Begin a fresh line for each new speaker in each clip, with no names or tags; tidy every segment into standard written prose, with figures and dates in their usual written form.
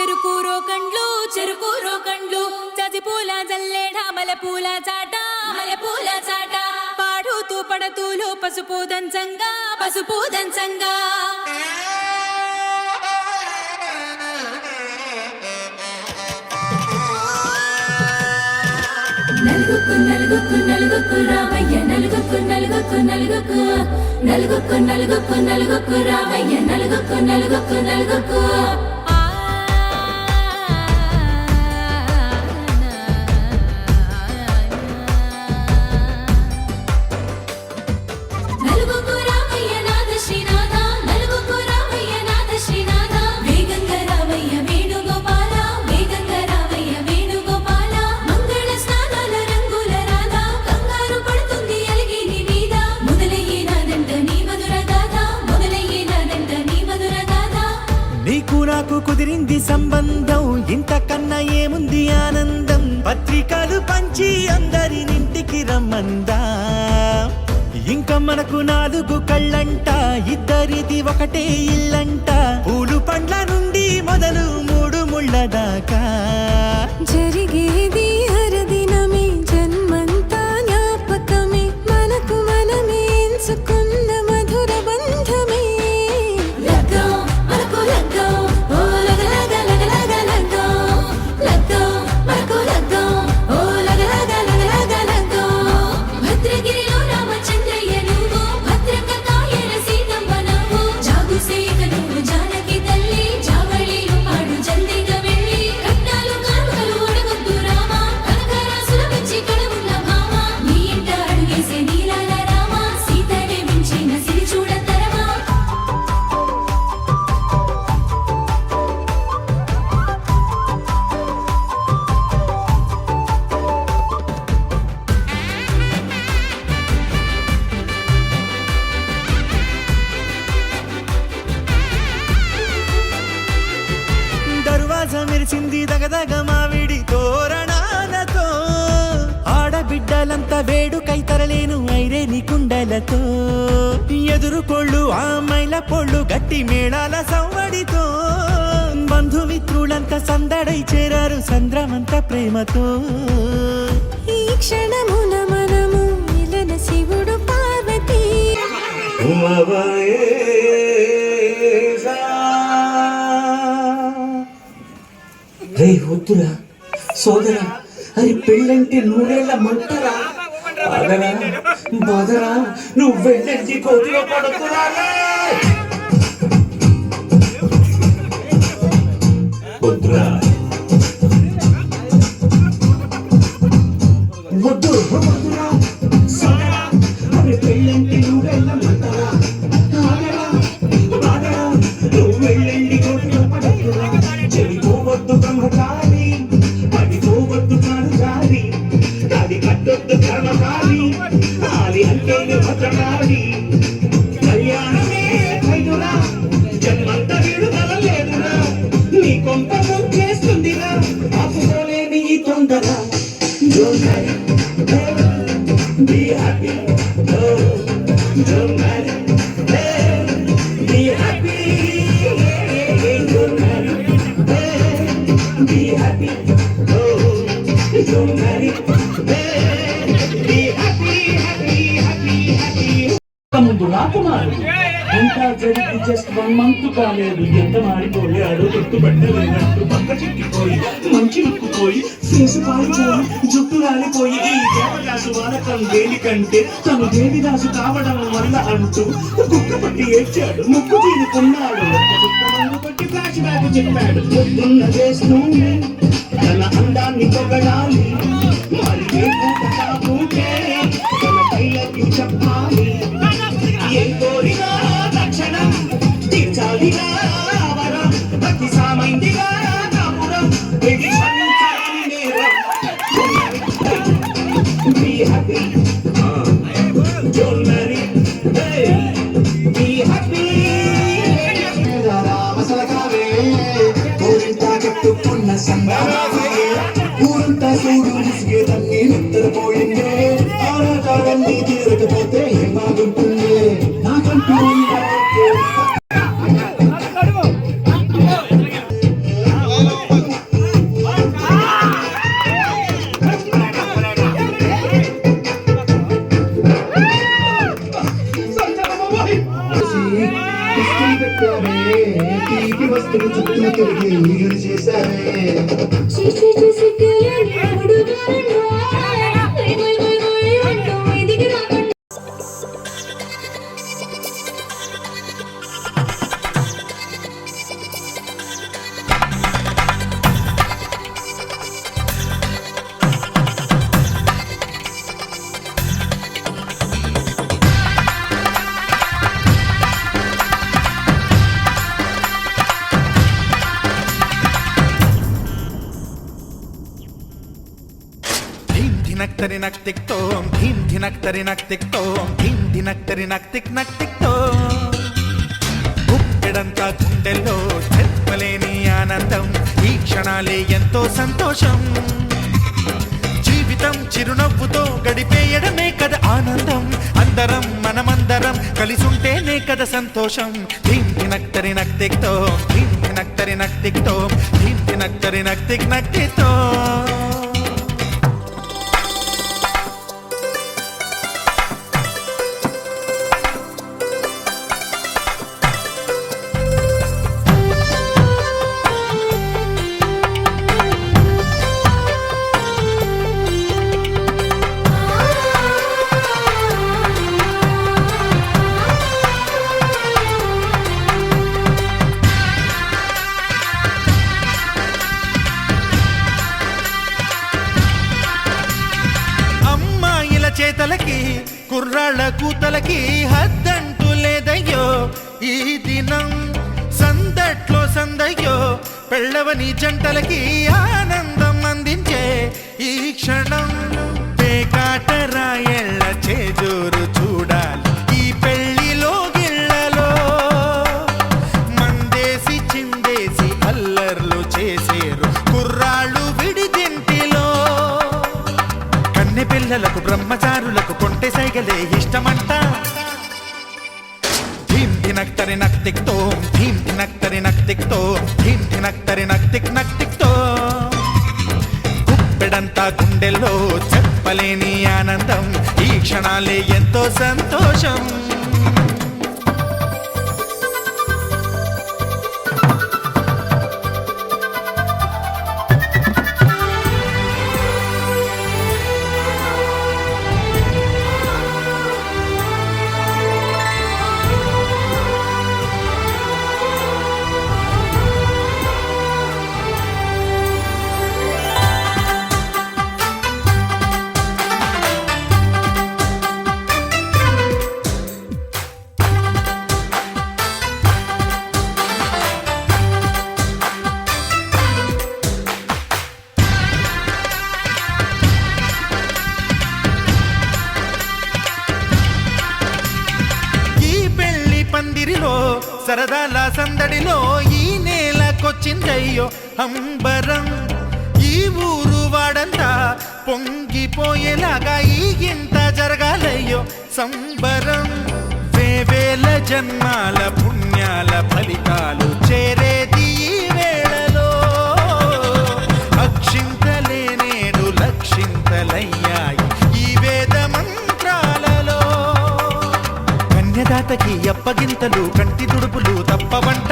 చెరుకూరో కండ్లు చెరుకూరో కండ్లు చసి పూల జల్లేడ మలపూల చాట మలపూల చాట పాడుతూ పడతూలు పసుపు దంచంగా పసుపు దంచంగా నలుగుకు నలుగుకు నలుగుకు రామయ్య నలుగుకు నలుగుకు నలుగుకు నలుగుకు నలుగుకు నలుగుకు రామయ్య నలుగుకు నలుగుకు నలుగుకు
నాకు కుదిరింది సంబంధం ఇంతకన్నా ఏముంది ఆనందం పత్రికలు పంచి అందరినింటికి రమ్మందా ఇంకా మనకు 4 కళ్ళంట ఇద్దరిది ఒకటే ఇల్లంట పూలు పండ్ల నుండి మొదలు 3 ముళ్ళ దాకా
జరిగేది హరదినమే జన్మంతా జ్ఞాపకమే మనకు మనమే ఎంచుకున్న మధుర బంధమే
మెరిసింది దగదగ మావిడి తోరణాలతో ఆడబిడ్డలంతా వేడుకై తరలేను ఐరేని కుండలతో ఎదురుకోళ్ళు ఆ మైల పొళ్ళు గట్టి మేళాల సవ్వడితో బంధుమిత్రులంతా సందడై చేరారు సంద్రమంత ప్రేమతో
ఈ క్షణమున మనము ఇలన శివుడు పార్వతి
రే వద్దురా సోదరా అది పెళ్ళంటే 100 ఏళ్ల మంటరా బాధరా బాధరా నువ్వు వెళ్ళి కోతిలో పడుతురా వద్దురా వద్దు వద్దురా సోదరా అది పెళ్ళంటే 100 ఏళ్ల మంటరా బాధరా నువ్వు వెళ్ళి కోతిలో పడుతురా చెవిపోవద్దు బ్రహ్మచారి పడిపోవద్దు కానుచారి అది కట్టొద్దు కర్మచారి అది అంటేనే భద్రకారి కళ్యాణమే ఖైదురా జన్మంత విడుదల లేదురా నీ కొంత చేస్తుందిరా ఆపుకోలేని ఈ తొందర Be happy, don't marry, be happy, don't marry. Be happy, oh, don't marry, be happy, happy, happy, happy. ముందు రాకుమారు ఇంకా జరిగి జస్ట్ 1 మంత్ కాలేదు ఎంత మారిపోయాడు గుర్తుపట్టలేనట్టు పక్క చిక్కిపోయి మంచి ఉక్కుపోయి ఫేసు పారిపోయి జుట్టు రాలిపోయి ఈ దేవదాసు వాడకం దేనికంటే తను దేవిదాసు కావడం వల్ల అంటూ కుక్క పట్టి ఏడ్చాడు ముక్కు తీరుకున్నాడు పట్టి ఫ్లాష్ బ్యాక్ చెప్పాడు పొద్దున్న చేస్తూనే తన అందాన్ని పొగడాలి మరి పూటే తన కైలకి చెప్పాలి ఏం కోరినా తక్షణం తీర్చాలిగా వరం ప్రతి సామైందిగా కాపురం వెళ్ళి స్మరించాలి నేరం Be happy, don't marry, hey, be happy. ఊరింతా సంబరాలే ఊరంతా చూడు ముసిగే తన్ని నిద్రపోయిందే ఆరాటాలన్నీ తీరకపోతే ఏం బాగుంటుంది నాకంటూ దిష్టిని పెట్టావే తీపి వస్తువు చుట్టూ తిరిగి ఈగలు చేశావే
చూసి చూసి తెలియని అడుగుతున్నా. వై వై వై వై అంటూ ఎదిగి రాకుండా.
ధీం ధినక్తరి నక్ తిక్ తోం ధీం ధినక్తరి నక్ తిక్ తోం ధీం ధినక్తరి నక్ తిక్ తోం గుప్పెడంతా గుండెల్లో చెప్పలేని ఆనందం ఈ క్షణాలే ఎంతో సంతోషం జీవితం చిరునవ్వుతో గడిపేయడమే కదా ఆనందం అందరం మనమందరం కలిసుంటేనే కదా సంతోషం ధీం ధినక్తరి నక్ తిక్ తోం ధీం ధినక్తరి నక్ తిక్ తోం ధీం ధినక్తరి నక్ తిక్ తోం చేతలకి కుర్రాళ్ళ కూతలకి హద్దంటూ లేదయ్యో ఈ దినం సందట్లో సందయ్యో పెళ్ళవని జంటలకి ఆనందం అందించే ఈ క్షణం పేకాట రాయళ్ళ చేజోరు చూడాలి ఈ పెళ్లిలో గిళ్ళలో మందేసి చిందేసి అల్లర్లు చేసేరు కుర్రాళ్ళు విడిదింటిలో కన్నె పిల్లలకు బ్రహ్మచారులకు కొంటె సైగలే ఇష్టమంట ధీం ధినక్తరి నక్ తిక్ తోం ధీం ధినక్తరి నక్ తిక్ తోం ధీం ధినక్తరి నక్ తిక్ తోం గుప్పెడంతా గుండెల్లో చెప్పలేని ఆనందం ఈ క్షణాలే ఎంతో సంతోషం పందిరిలో సరదాల సందడిలో ఈ నేలకొచ్చిందయ్యో అంబరం ఈ ఊరు వాడంతా పొంగిపోయేలాగా ఈ గింత జరగాలయ్యో సంబరం వేవేల జన్మాల పుణ్యాల ఫలితాలు చేరేది ఈ వేళలో అక్షింతలే నేడు లక్షింతలయ్యాయి ఈ వేద మంత్రాలలో కన్యదాతకి అప్పగింతలు కంటి దుడుపులు తప్పవంట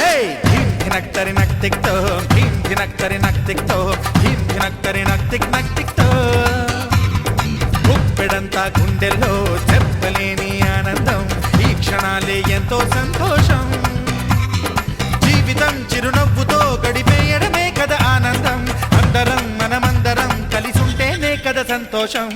హే ధీం ధినక్తరి నక్ తిక్ తోం ధీం ధినక్తరి నక్ తిక్ తోం ధీం ధినక్తరి నక్ తిక్ తోం గుప్పెడంతా గుండెల్లో చెప్పలేని ఆనందం ఈ క్షణాలే ఎంతో సంతోషం జీవితం చిరునవ్వుతో గడిపేయడమే కదా ఆనందం అందరం మనమందరం కలిసుంటేనే కదా సంతోషం